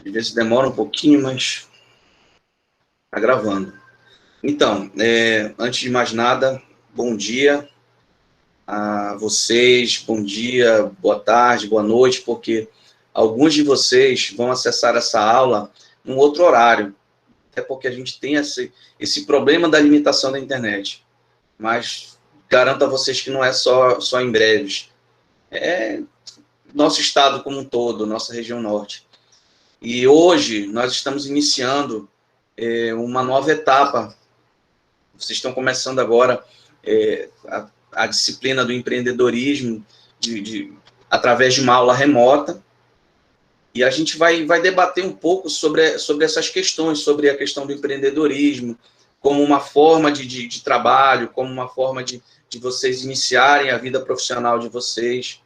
Às vezes demora um pouquinho, mas está gravando. Então, antes de mais nada, bom dia a vocês, bom dia, boa tarde, boa noite, porque alguns de vocês vão acessar essa aula num outro horário, até porque a gente tem esse problema da limitação da internet. Mas garanto a vocês que não é só em breves. É nosso estado como um todo, nossa região norte. E hoje nós estamos iniciando uma nova etapa. Vocês estão começando agora a disciplina do empreendedorismo através de uma aula remota. E a gente vai debater um pouco sobre essas questões, sobre a questão do empreendedorismo, como uma forma de trabalho, como uma forma de vocês iniciarem a vida profissional de vocês.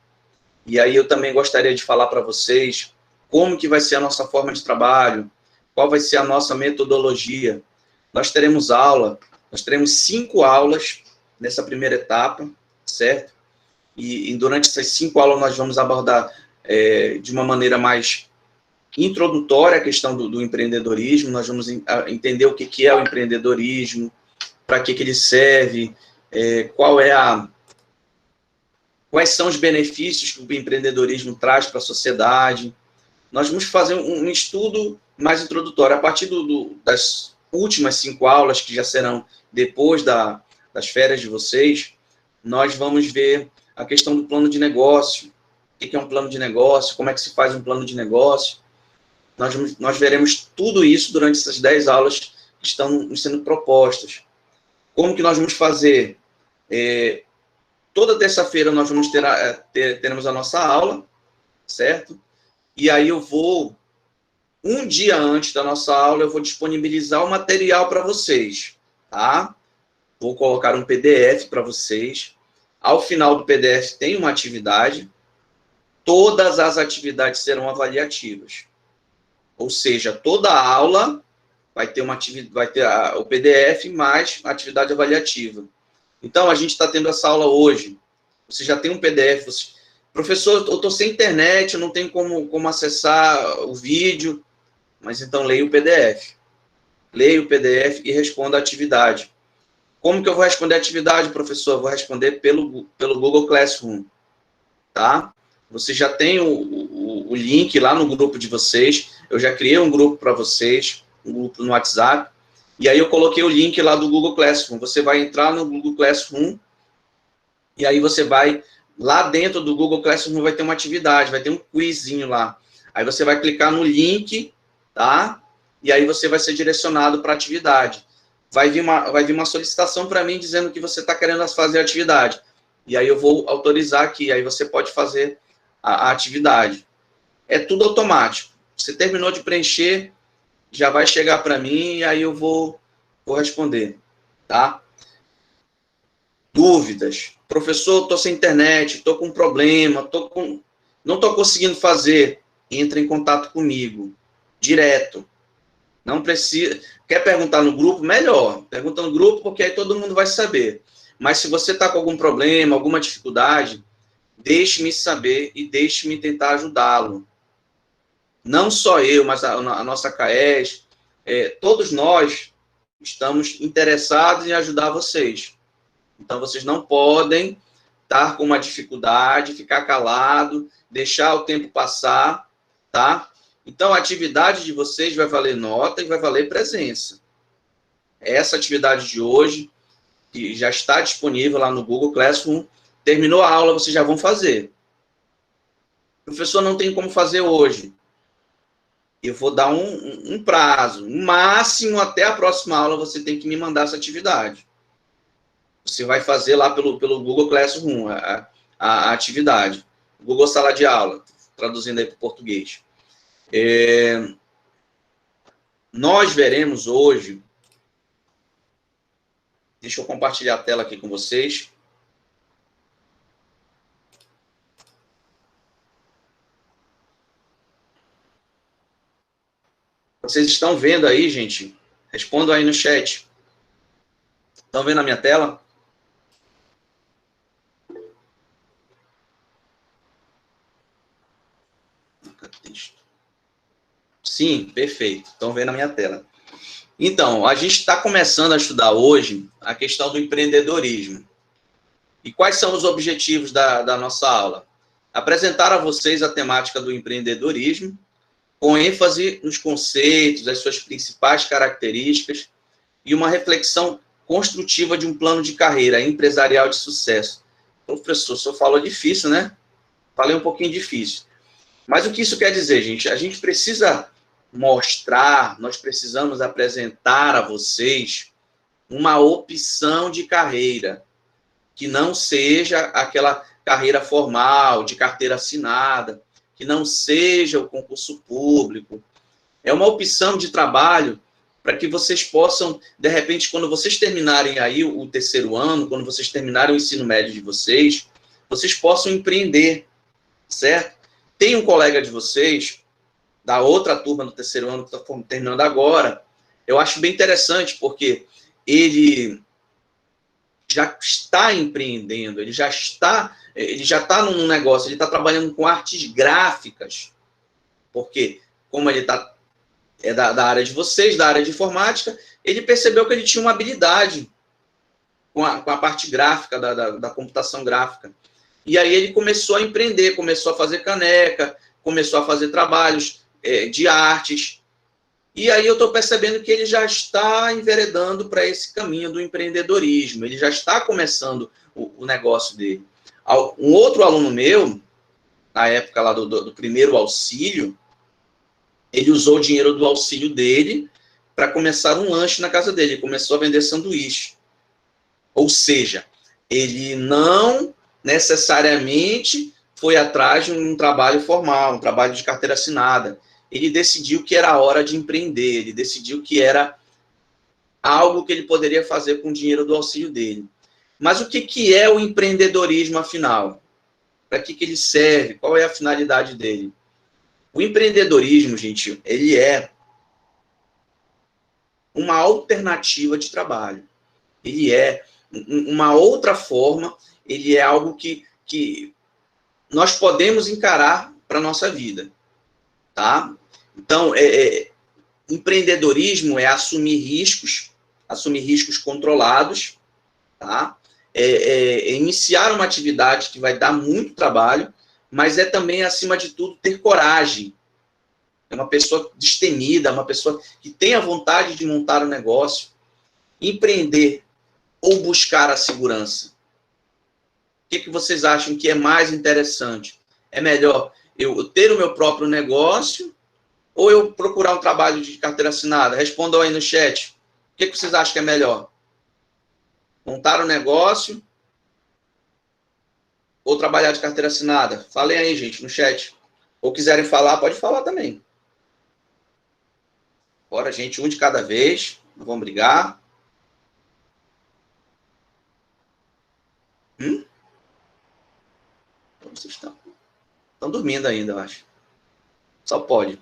E aí eu também gostaria de falar para vocês como que vai ser a nossa forma de trabalho, qual vai ser a nossa metodologia. Nós teremos 5 aulas nessa primeira etapa, certo? E durante essas 5 aulas nós vamos abordar de uma maneira mais introdutória a questão do empreendedorismo, nós vamos entender o que é o empreendedorismo, para que ele serve, quais são os benefícios que o empreendedorismo traz para a sociedade. Nós vamos fazer um estudo mais introdutório. A partir das últimas 5 aulas, que já serão depois das férias de vocês, nós vamos ver a questão do plano de negócio, o que é um plano de negócio, como é que se faz um plano de negócio. Nós veremos tudo isso durante essas 10 aulas que estão sendo propostas. Como que nós vamos fazer? Toda terça-feira nós vamos teremos a nossa aula, certo? E aí eu vou, um dia antes da nossa aula, eu vou disponibilizar o material para vocês, tá? Vou colocar um PDF para vocês. Ao final do PDF tem uma atividade. Todas as atividades serão avaliativas. Ou seja, toda a aula vai ter o PDF mais a atividade avaliativa. Então, a gente está tendo essa aula hoje. Você já tem um PDF. Professor, eu estou sem internet, eu não tenho como acessar o vídeo. Mas então, leia o PDF. Leia o PDF e responda a atividade. Como que eu vou responder a atividade, professor? Eu vou responder pelo Google Classroom. Tá? Você já tem o link lá no grupo de vocês. Eu já criei um grupo para vocês, um grupo no WhatsApp. E aí eu coloquei o link lá do Google Classroom. Você vai entrar no Google Classroom e aí você vai, lá dentro do Google Classroom vai ter uma atividade, vai ter um quizinho lá. Aí você vai clicar no link, tá? E aí você vai ser direcionado para a atividade. Vai vir uma solicitação para mim dizendo que você está querendo fazer a atividade. E aí eu vou autorizar aqui, aí você pode fazer a atividade. É tudo automático. Você terminou de preencher, já vai chegar para mim e aí eu vou responder, tá? Dúvidas. Professor, estou sem internet, estou com um problema, não estou conseguindo fazer. Entra em contato comigo, direto. Não precisa. Quer perguntar no grupo? Melhor. Pergunta no grupo, porque aí todo mundo vai saber. Mas se você está com algum problema, alguma dificuldade, deixe-me saber e deixe-me tentar ajudá-lo. Não só eu, mas a nossa CAES, todos nós estamos interessados em ajudar vocês. Então, vocês não podem estar com uma dificuldade, ficar calado, deixar o tempo passar, tá? Então, a atividade de vocês vai valer nota e vai valer presença. Essa atividade de hoje, que já está disponível lá no Google Classroom, terminou a aula, vocês já vão fazer. Professor, não tem como fazer hoje. Eu vou dar um prazo. No máximo, até a próxima aula, você tem que me mandar essa atividade. Você vai fazer lá pelo Google Classroom a atividade. Google Sala de Aula, traduzindo aí para o português. Nós veremos hoje... Deixa eu compartilhar a tela aqui com vocês. Vocês estão vendo aí, gente? Respondam aí no chat. Estão vendo a minha tela? Sim, perfeito. Estão vendo a minha tela. Então, a gente está começando a estudar hoje a questão do empreendedorismo. E quais são os objetivos da nossa aula? Apresentar a vocês a temática do empreendedorismo, com ênfase nos conceitos, as suas principais características e uma reflexão construtiva de um plano de carreira empresarial de sucesso. Professor, o senhor falou difícil, né? Falei um pouquinho difícil. Mas o que isso quer dizer, gente? A gente precisa mostrar, nós precisamos apresentar a vocês uma opção de carreira que não seja aquela carreira formal, de carteira assinada, que não seja o concurso público. É uma opção de trabalho para que vocês possam, de repente, quando vocês terminarem aí o terceiro ano, quando vocês terminarem o ensino médio de vocês possam empreender, certo? Tem um colega de vocês, da outra turma do terceiro ano, que está terminando agora, eu acho bem interessante, porque ele já está empreendendo, ele já está num negócio, ele está trabalhando com artes gráficas, porque como ele é da área de vocês, da área de informática, ele percebeu que ele tinha uma habilidade com a parte gráfica, da computação gráfica. E aí ele começou a empreender, começou a fazer caneca, começou a fazer trabalhos de artes. E aí eu estou percebendo que ele já está enveredando para esse caminho do empreendedorismo, ele já está começando o negócio dele. Um outro aluno meu, na época lá do primeiro auxílio, ele usou o dinheiro do auxílio dele para começar um lanche na casa dele, ele começou a vender sanduíche. Ou seja, ele não necessariamente foi atrás de um trabalho formal, um trabalho de carteira assinada. Ele decidiu que era a hora de empreender, ele decidiu que era algo que ele poderia fazer com o dinheiro do auxílio dele. Mas o que é o empreendedorismo, afinal? Para que ele serve? Qual é a finalidade dele? O empreendedorismo, gente, ele é uma alternativa de trabalho. Ele é uma outra forma, ele é algo que nós podemos encarar para a nossa vida, tá? Então, empreendedorismo é assumir riscos controlados, tá? Iniciar uma atividade que vai dar muito trabalho, mas é também, acima de tudo, ter coragem. É uma pessoa destemida, uma pessoa que tem a vontade de montar um negócio, empreender ou buscar a segurança. O que vocês acham que é mais interessante? É melhor eu ter o meu próprio negócio ou eu procurar um trabalho de carteira assinada? Respondam aí no chat. O que vocês acham que é melhor? Montar um negócio ou trabalhar de carteira assinada? Falem aí, gente, no chat. Ou quiserem falar, pode falar também. Bora, gente, um de cada vez. Não vamos brigar. Vocês estão dormindo ainda, eu acho. Só pode.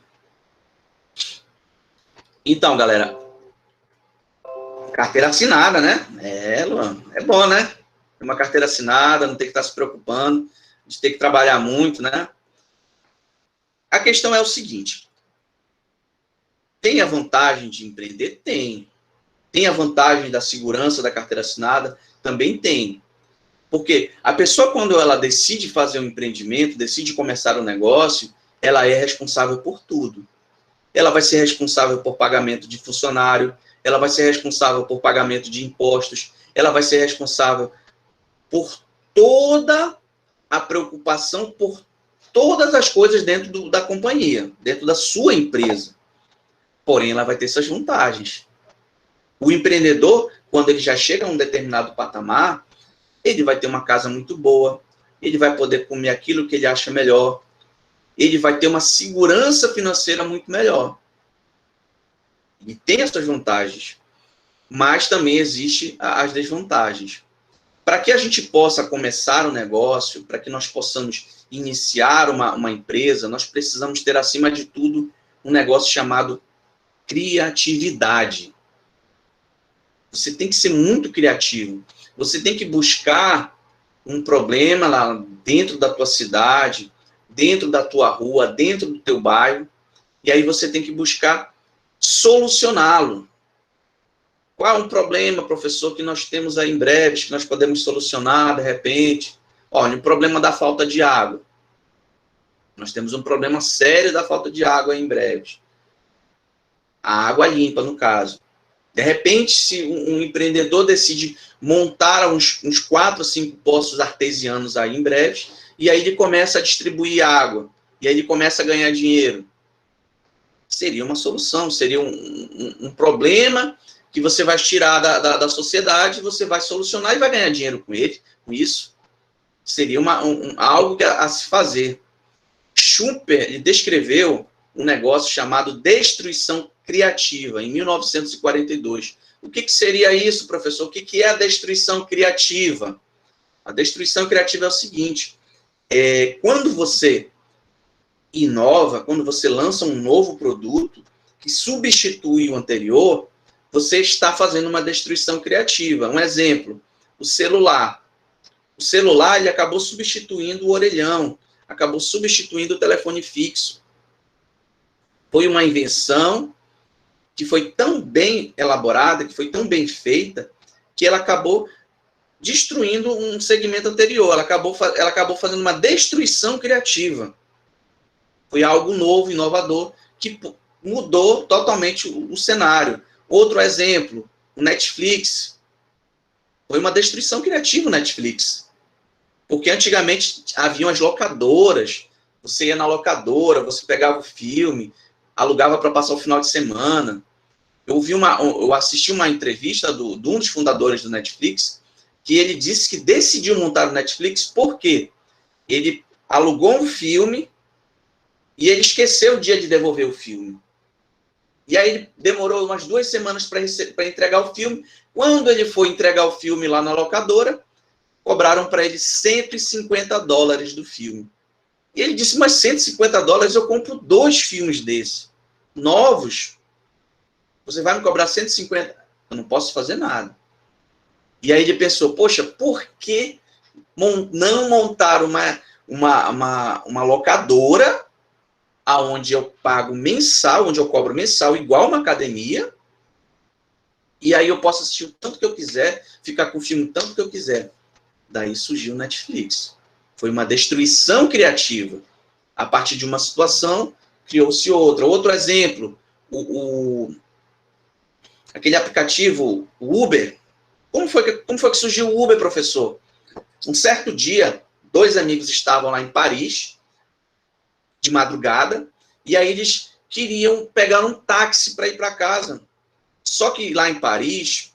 Então, galera, carteira assinada, né? Luan, é bom, né? Uma carteira assinada, não tem que estar se preocupando, de ter que trabalhar muito, né? A questão é o seguinte: tem a vantagem de empreender? Tem. Tem a vantagem da segurança da carteira assinada? Também tem. Porque a pessoa, quando ela decide fazer um empreendimento, decide começar um negócio, ela é responsável por tudo. Ela vai ser responsável por pagamento de funcionário, ela vai ser responsável por pagamento de impostos, ela vai ser responsável por toda a preocupação, por todas as coisas dentro da companhia, dentro da sua empresa. Porém, ela vai ter suas vantagens. O empreendedor, quando ele já chega a um determinado patamar, ele vai ter uma casa muito boa, ele vai poder comer aquilo que ele acha melhor, ele vai ter uma segurança financeira muito melhor. Ele tem essas vantagens, mas também existem as desvantagens. Para que a gente possa começar um negócio, para que nós possamos iniciar uma empresa, nós precisamos ter, acima de tudo, um negócio chamado criatividade. Você tem que ser muito criativo. Você tem que buscar um problema lá dentro da tua cidade, dentro da tua rua, dentro do teu bairro, E aí você tem que buscar solucioná-lo. Qual é um problema, professor, que nós temos aí em breves, que nós podemos solucionar de repente? Olha, o problema da falta de água. Nós temos um problema sério da falta de água em breves. A água limpa, no caso. De repente, se um empreendedor decide montar uns 4 ou 5 poços artesianos aí em breves, e aí ele começa a distribuir água, e aí ele começa a ganhar dinheiro. Seria uma solução, seria um problema que você vai tirar da sociedade, você vai solucionar e vai ganhar dinheiro com ele, com isso. Seria algo a se fazer. Schumpeter ele descreveu um negócio chamado destruição criativa, em 1942. O que seria isso, professor? O que é a destruição criativa? A destruição criativa é o seguinte, quando você inova, quando você lança um novo produto que substitui o anterior, você está fazendo uma destruição criativa. Um exemplo, o celular. O celular ele acabou substituindo o orelhão, acabou substituindo o telefone fixo. Foi uma invenção que foi tão bem elaborada, que foi tão bem feita, que ela acabou destruindo um segmento anterior. Ela acabou fazendo uma destruição criativa. Foi algo novo, inovador, que mudou totalmente o cenário. Outro exemplo, o Netflix. Foi uma destruição criativa o Netflix. Porque antigamente haviam as locadoras. Você ia na locadora, você pegava o filme, alugava para passar o final de semana. Eu assisti uma entrevista de um dos fundadores do Netflix, que ele disse que decidiu montar o Netflix porque ele alugou um filme e ele esqueceu o dia de devolver o filme. E aí ele demorou umas 2 semanas para entregar o filme. Quando ele foi entregar o filme lá na locadora, cobraram para ele $150 do filme. E ele disse, mas $150 eu compro 2 filmes desses, novos. Você vai me cobrar 150? Eu não posso fazer nada. E aí ele pensou, poxa, por que não montar uma locadora aonde eu pago mensal, onde eu cobro mensal igual uma academia, e aí eu posso assistir o tanto que eu quiser, ficar com o filme o tanto que eu quiser. Daí surgiu o Netflix. Foi uma destruição criativa. A partir de uma situação, criou-se outra. Outro exemplo, aquele aplicativo, o Uber. Como foi que surgiu o Uber, professor? Um certo dia, 2 amigos estavam lá em Paris, de madrugada, e aí eles queriam pegar um táxi para ir para casa. Só que lá em Paris,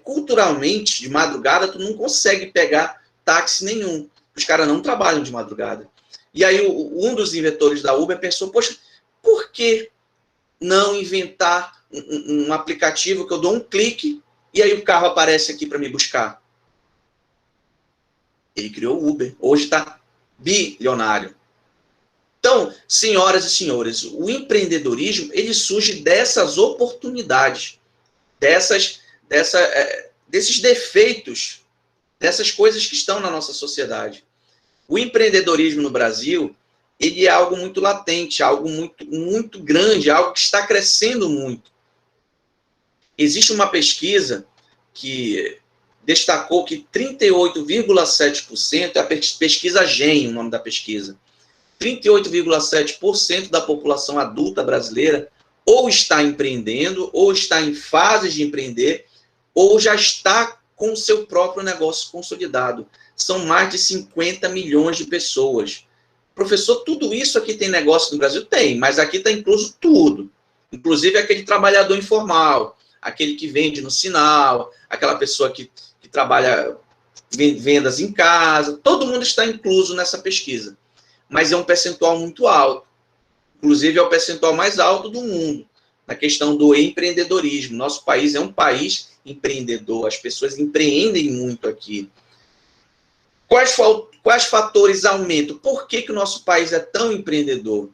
culturalmente, de madrugada, tu não consegue pegar táxi nenhum. Os caras não trabalham de madrugada. E aí um dos inventores da Uber pensou, poxa, por que não inventar um aplicativo que eu dou um clique e aí o carro aparece aqui para me buscar? Ele criou o Uber. Hoje está bilionário. Então, senhoras e senhores, o empreendedorismo ele surge dessas oportunidades, desses defeitos, dessas coisas que estão na nossa sociedade. O empreendedorismo no Brasil, ele é algo muito latente, algo muito, muito grande, algo que está crescendo muito. Existe uma pesquisa que destacou que 38,7%, é a pesquisa GEM, o nome da pesquisa, 38,7% da população adulta brasileira ou está empreendendo, ou está em fase de empreender, ou já está com o seu próprio negócio consolidado. São mais de 50 milhões de pessoas. Professor, tudo isso aqui tem negócio no Brasil? Tem, mas aqui está incluso tudo. Inclusive aquele trabalhador informal, aquele que vende no sinal, aquela pessoa que trabalha vendas em casa, todo mundo está incluso nessa pesquisa. Mas é um percentual muito alto. Inclusive, é o percentual mais alto do mundo, na questão do empreendedorismo. Nosso país é um país empreendedor, as pessoas empreendem muito aqui. Quais fatores aumentam? Por que o nosso país é tão empreendedor?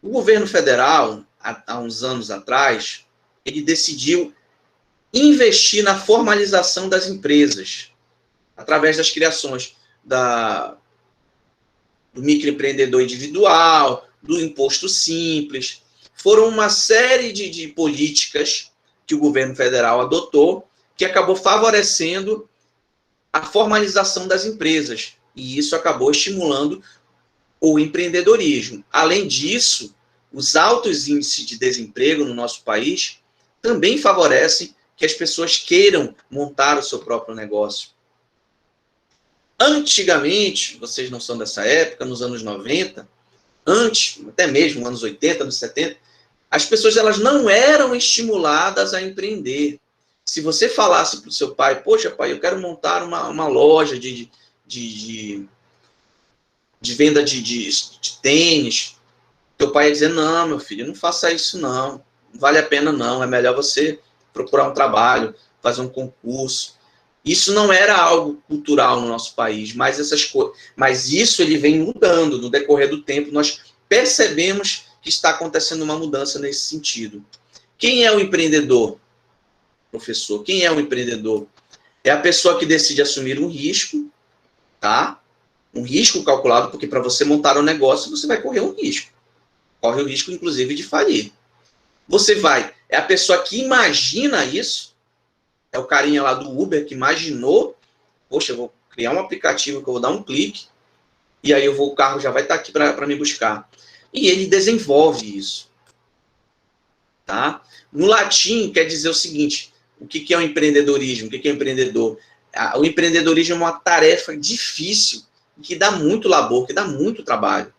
O governo federal, há uns anos atrás, ele decidiu investir na formalização das empresas, através das criações do microempreendedor individual, do imposto simples, foram uma série de políticas que o governo federal adotou que acabou favorecendo a formalização das empresas, e isso acabou estimulando o empreendedorismo. Além disso, os altos índices de desemprego no nosso país também favorecem que as pessoas queiram montar o seu próprio negócio. Antigamente, vocês não são dessa época, nos anos 90, antes, até mesmo nos anos 80, anos 70, as pessoas elas não eram estimuladas a empreender. Se você falasse para o seu pai, poxa, pai, eu quero montar uma loja de venda de tênis, teu pai ia dizer, não, meu filho, não faça isso não, não vale a pena não, é melhor você procurar um trabalho, fazer um concurso. Isso não era algo cultural no nosso país, mas isso ele vem mudando no decorrer do tempo, nós percebemos que está acontecendo uma mudança nesse sentido. Quem é o empreendedor, professor? Quem é o empreendedor? É a pessoa que decide assumir um risco, tá? Um risco calculado, porque para você montar um negócio, você vai correr um risco. Corre o risco, inclusive, de falir. É a pessoa que imagina isso, é o carinha lá do Uber que imaginou, poxa, eu vou criar um aplicativo que eu vou dar um clique, e aí o carro já vai estar aqui para me buscar. E ele desenvolve isso. Tá? No latim, quer dizer o seguinte, o que é o empreendedorismo? O que é o empreendedor? O empreendedorismo é uma tarefa difícil, que dá muito labor, que dá muito trabalho.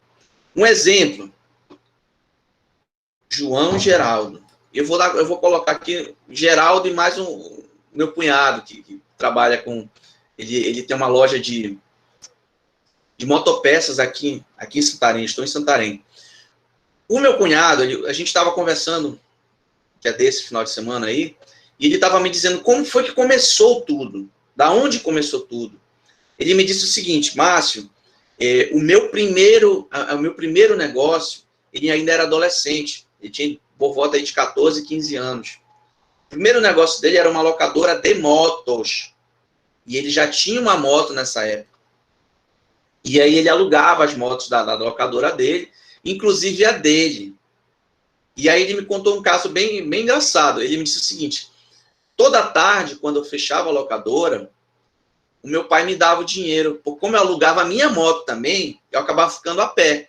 Um exemplo, João Geraldo. Eu vou colocar aqui Geraldo e mais meu cunhado, que trabalha com... Ele tem uma loja de motopeças aqui em Santarém, estou em Santarém. O meu cunhado, a gente estava conversando, que é desse final de semana aí, e ele estava me dizendo como foi que começou tudo, da onde começou tudo. Ele me disse o seguinte, Márcio, o meu primeiro negócio, ele ainda era adolescente, ele tinha por volta aí de 14, 15 anos. O primeiro negócio dele era uma locadora de motos, e ele já tinha uma moto nessa época. E aí ele alugava as motos da locadora dele, inclusive a dele. E aí ele me contou um caso bem engraçado. Ele me disse o seguinte, toda tarde, quando eu fechava a locadora, o meu pai me dava o dinheiro. Como eu alugava a minha moto também, eu acabava ficando a pé.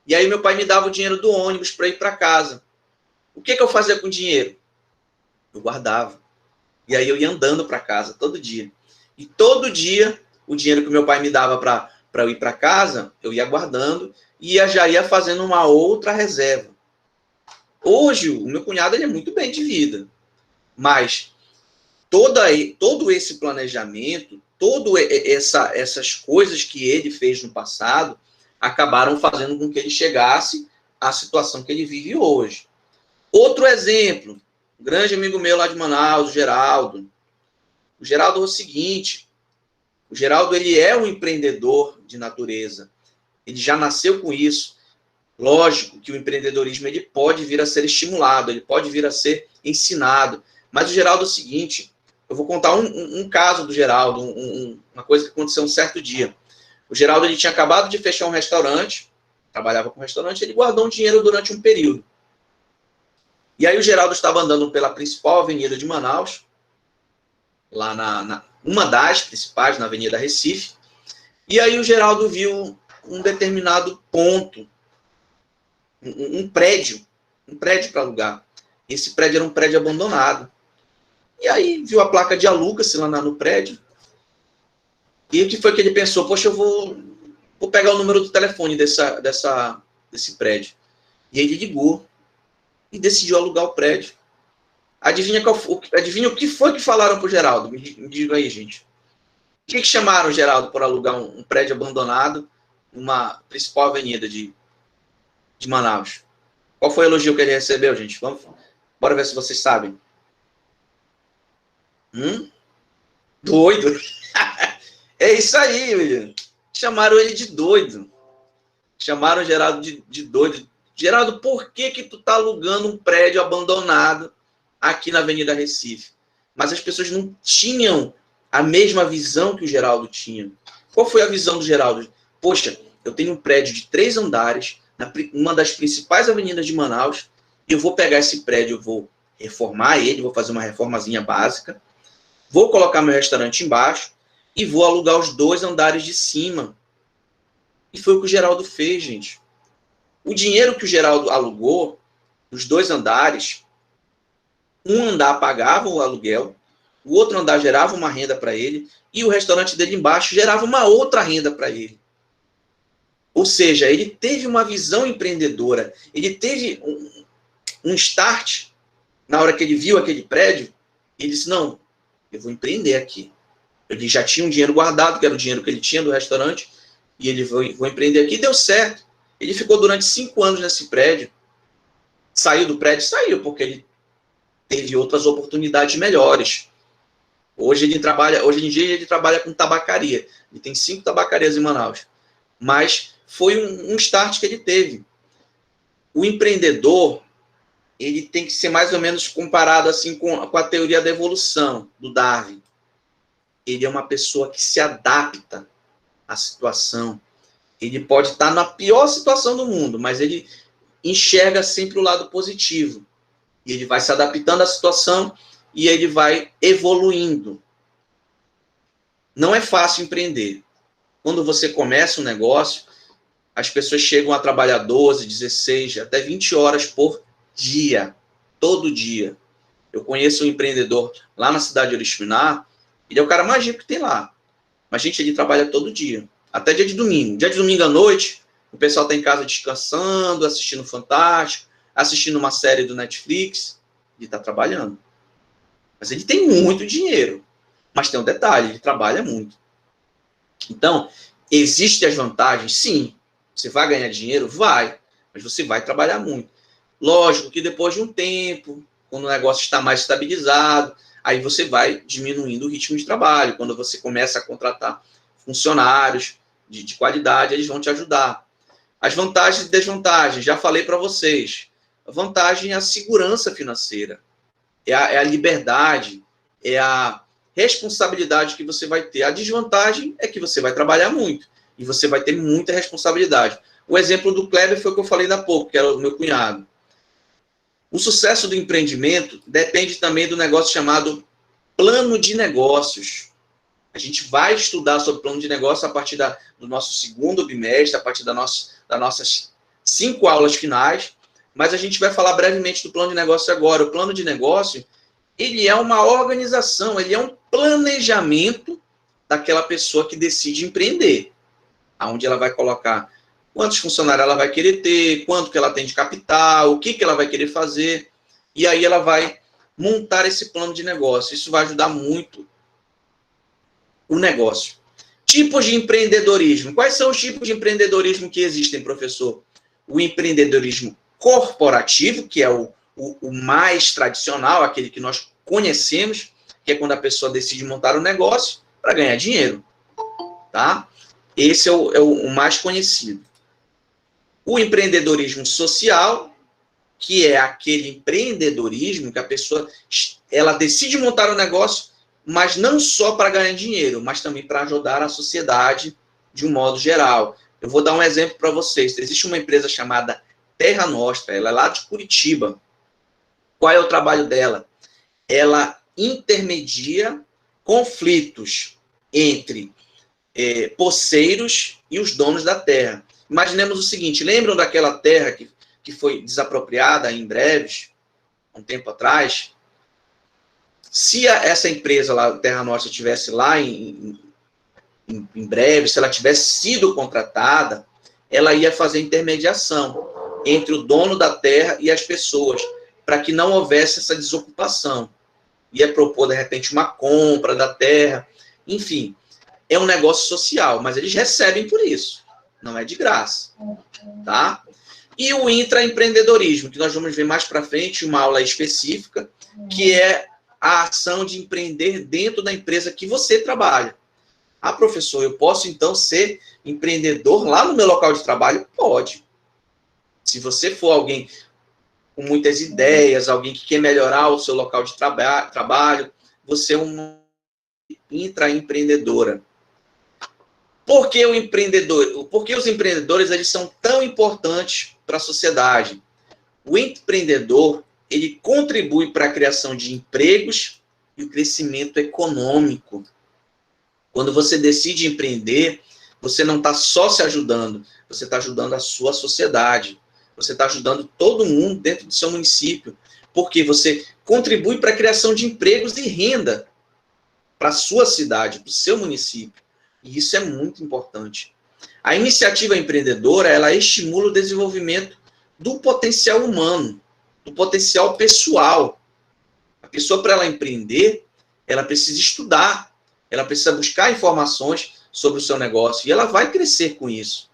E aí meu pai me dava o dinheiro do ônibus para ir para casa. O que eu fazia com o dinheiro? Eu guardava. E aí eu ia andando para casa todo dia. E todo dia, o dinheiro que o meu pai me dava para eu ir para casa, eu ia guardando e já ia fazendo uma outra reserva. Hoje, o meu cunhado ele é muito bem de vida. Mas todo esse planejamento, essas coisas que ele fez no passado, acabaram fazendo com que ele chegasse à situação que ele vive hoje. Outro exemplo, um grande amigo meu lá de Manaus, o Geraldo. O Geraldo é o seguinte, o Geraldo ele é um empreendedor de natureza. Ele já nasceu com isso. Lógico que o empreendedorismo ele pode vir a ser estimulado, ele pode vir a ser ensinado. Mas o Geraldo é o seguinte, eu vou contar um caso do Geraldo, uma coisa que aconteceu um certo dia. O Geraldo ele tinha acabado de fechar um restaurante, trabalhava com restaurante, ele guardou um dinheiro durante um período. E aí o Geraldo estava andando pela principal avenida de Manaus, lá uma das principais, na Avenida Recife, e aí o Geraldo viu um determinado ponto, um prédio para alugar. Esse prédio era um prédio abandonado. E aí viu a placa de aluga-se lá no prédio. E o que foi que ele pensou? Poxa, eu vou pegar o número do telefone desse prédio. E ele ligou e decidiu alugar o prédio. Adivinha o que foi que falaram para o Geraldo? Me diga aí, gente. O que chamaram o Geraldo por alugar um prédio abandonado numa principal avenida de Manaus? Qual foi o elogio que ele recebeu, gente? Bora ver se vocês sabem. Doido. É isso aí, menino. Chamaram ele de doido. Chamaram o Geraldo de doido. Geraldo, por que tu tá alugando um prédio abandonado aqui na Avenida Recife? Mas as pessoas não tinham a mesma visão que o Geraldo tinha. Qual foi a visão do Geraldo? Poxa, eu tenho um prédio de 3 andares uma das principais avenidas de Manaus, e eu vou pegar esse prédio, eu vou reformar ele, vou fazer uma reformazinha básica, vou colocar meu restaurante embaixo e vou alugar os 2 andares de cima. E foi o que o Geraldo fez, gente. O dinheiro que o Geraldo alugou, os 2 andares, um andar pagava o aluguel, o outro andar gerava uma renda para ele, e o restaurante dele embaixo gerava uma outra renda para ele. Ou seja, ele teve uma visão empreendedora, ele teve um start, na hora que ele viu aquele prédio, ele disse, não, eu vou empreender aqui. Ele já tinha um dinheiro guardado, que era o dinheiro que ele tinha do restaurante, e ele vou empreender aqui, e deu certo. Ele ficou durante 5 anos nesse prédio. Saiu do prédio? Saiu, porque ele teve outras oportunidades melhores. Hoje em dia ele trabalha com tabacaria. Ele tem 5 tabacarias em Manaus. Mas foi um start que ele teve. O empreendedor, ele tem que ser mais ou menos comparado assim com a teoria da evolução do Darwin. Ele é uma pessoa que se adapta à situação. Ele pode estar na pior situação do mundo, mas ele enxerga sempre o lado positivo. E ele vai se adaptando à situação e ele vai evoluindo. Não é fácil empreender. Quando você começa um negócio, as pessoas chegam a trabalhar 12, 16, até 20 horas por dia, todo dia. Eu conheço um empreendedor lá na cidade de Oriximiná, ele é o cara mais rico que tem lá. Mas, gente, ele trabalha todo dia, até dia de domingo. Dia de domingo à noite, o pessoal está em casa descansando, assistindo Fantástico, assistindo uma série do Netflix, ele está trabalhando. Mas ele tem muito dinheiro. Mas tem um detalhe, ele trabalha muito. Então, existem as vantagens? Sim. Você vai ganhar dinheiro? Vai. Mas você vai trabalhar muito. Lógico que depois de um tempo, quando o negócio está mais estabilizado, aí você vai diminuindo o ritmo de trabalho. Quando você começa a contratar funcionários de qualidade, eles vão te ajudar. As vantagens e desvantagens, já falei para vocês. A vantagem é a segurança financeira, é a liberdade, é a responsabilidade que você vai ter. A desvantagem é que você vai trabalhar muito e você vai ter muita responsabilidade. O exemplo do Kleber foi o que eu falei há pouco, que era o meu cunhado. O sucesso do empreendimento depende também do negócio chamado plano de negócios. A gente vai estudar sobre plano de negócio a partir do nosso segundo bimestre, a partir das nossas 5 aulas finais, mas a gente vai falar brevemente do plano de negócio agora. O plano de negócio, ele é uma organização, ele é um planejamento daquela pessoa que decide empreender, onde ela vai colocar quantos funcionários ela vai querer ter, quanto que ela tem de capital, o que ela vai querer fazer, e aí ela vai montar esse plano de negócio. Isso vai ajudar muito o negócio. Tipos de empreendedorismo. Quais são os tipos de empreendedorismo que existem, professor? O empreendedorismo corporativo, que é o mais tradicional, aquele que nós conhecemos, que é quando a pessoa decide montar um negócio para ganhar dinheiro. Tá? Esse é o mais conhecido. O empreendedorismo social, que é aquele empreendedorismo que a pessoa ela decide montar um negócio, mas não só para ganhar dinheiro, mas também para ajudar a sociedade de um modo geral. Eu vou dar um exemplo para vocês. Existe uma empresa chamada Terra Nostra, ela é lá de Curitiba. Qual é o trabalho dela? Ela intermedia conflitos entre poceiros e os donos da terra. Imaginemos o seguinte, lembram daquela terra que foi desapropriada em Breves, um tempo atrás? Se essa empresa lá, Terra Nostra, estivesse lá em Breves, se ela tivesse sido contratada, ela ia fazer intermediação entre o dono da terra e as pessoas, para que não houvesse essa desocupação. Ia propor, de repente, uma compra da terra, enfim. É um negócio social, mas eles recebem por isso. Não é de graça. Tá? E o intraempreendedorismo, que nós vamos ver mais para frente, uma aula específica, que é a ação de empreender dentro da empresa que você trabalha. Ah, professor, eu posso, então, ser empreendedor lá no meu local de trabalho? Pode. Se você for alguém com muitas ideias, alguém que quer melhorar o seu local de trabalho, você é uma intraempreendedora. Por que o empreendedor? Por que os empreendedores eles são tão importantes para a sociedade? O empreendedor ele contribui para a criação de empregos e o crescimento econômico. Quando você decide empreender, você não está só se ajudando, você está ajudando a sua sociedade. Você está ajudando todo mundo dentro do seu município. Porque você contribui para a criação de empregos e renda para a sua cidade, para o seu município. E isso é muito importante. A iniciativa empreendedora, ela estimula o desenvolvimento do potencial humano, do potencial pessoal. A pessoa, para ela empreender, ela precisa estudar, ela precisa buscar informações sobre o seu negócio, e ela vai crescer com isso.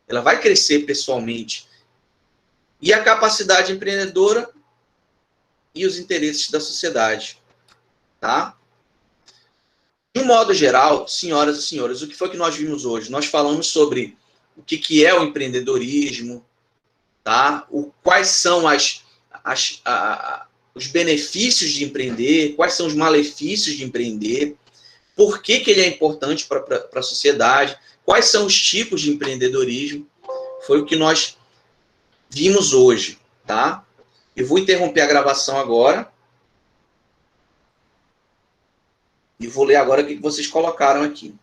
Ela vai crescer pessoalmente. E a capacidade empreendedora e os interesses da sociedade. Tá? De um modo geral, senhoras e senhores, o que foi que nós vimos hoje? Nós falamos sobre o que é o empreendedorismo, tá? Quais são os benefícios de empreender, quais são os malefícios de empreender, por que ele é importante para a sociedade, quais são os tipos de empreendedorismo. Foi o que nós vimos hoje, tá? Eu vou interromper a gravação agora. E vou ler agora o que vocês colocaram aqui.